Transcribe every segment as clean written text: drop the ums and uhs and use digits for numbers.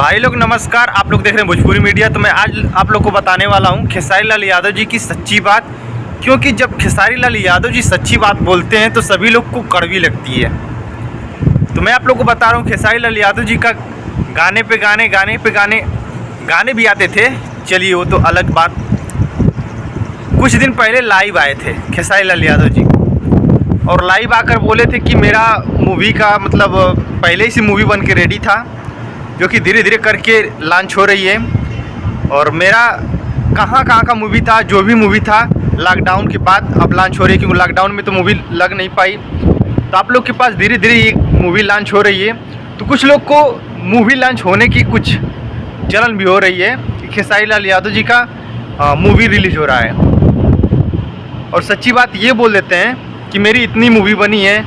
भाई लोग नमस्कार, आप लोग देख रहे हैं भोजपुरी मीडिया। तो मैं आज आप लोग को बताने वाला हूं खेसारी लाल यादव जी की सच्ची बात। क्योंकि जब खेसारी लाल यादव जी सच्ची बात बोलते हैं तो सभी लोग को कड़वी लगती है। तो मैं आप लोग को बता रहा हूं खेसारी लाल यादव जी का गाने पे गाने भी आते थे। चलिए वो तो अलग बात। कुछ दिन पहले लाइव आए थे खेसारी लाल यादव जी और लाइव आकर बोले थे कि मेरा मूवी का मतलब पहले ही से मूवी बन के रेडी था, जो कि धीरे धीरे करके लॉन्च हो रही है। और मेरा कहाँ का मूवी था, जो भी मूवी था लॉकडाउन के बाद अब लॉन्च हो रही है, क्योंकि लॉकडाउन में तो मूवी लग नहीं पाई। तो आप लोग के पास धीरे धीरे ये मूवी लॉन्च हो रही है। तो कुछ लोग को मूवी लॉन्च होने की कुछ जलन भी हो रही है कि खेसारी लाल यादव जी का मूवी रिलीज हो रहा है। और सच्ची बात ये बोल देते हैं कि मेरी इतनी मूवी बनी है,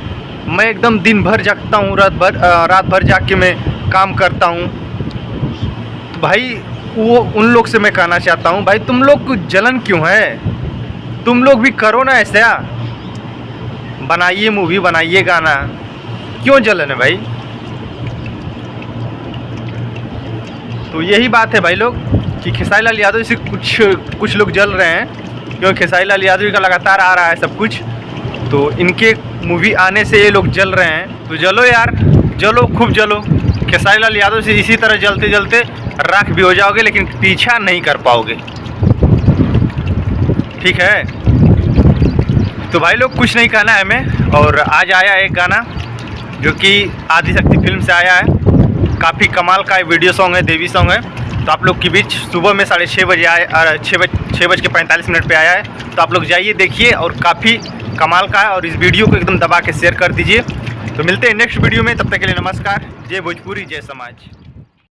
मैं एकदम दिन भर जागता हूँ, रात भर जाग के मैं काम करता हूँ। तो भाई वो उन लोग से मैं कहना चाहता हूँ, भाई तुम लोग को जलन क्यों है? तुम लोग भी करो ना ऐसा, बनाइए मूवी, बनाइए गाना, क्यों जलन है भाई? तो यही बात है भाई लोग कि खेसारी लाल यादव से कुछ लोग जल रहे हैं, क्योंकि खेसारी लाल यादव का लगातार आ रहा है सब कुछ। तो इनके मूवी आने से ये लोग जल रहे हैं। तो जलो यार, जलो, खूब जलो। खेसारी लाल यादव से इसी तरह जलते जलते राख भी हो जाओगे, लेकिन पीछा नहीं कर पाओगे, ठीक है? तो भाई लोग कुछ नहीं कहना है हमें। और आज आया एक गाना जो कि आदिशक्ति फिल्म से आया है। काफ़ी कमाल का वीडियो सॉन्ग है, देवी सॉन्ग है। तो आप लोग के बीच सुबह में 6:30 बजे आए, 6:45 पे आया है। तो आप लोग जाइए देखिए, और काफ़ी कमाल का है। और इस वीडियो को एकदम दबा के शेयर कर दीजिए। तो मिलते हैं नेक्स्ट वीडियो में, तब तक के लिए नमस्कार। जय भोजपुरी, जय समाज।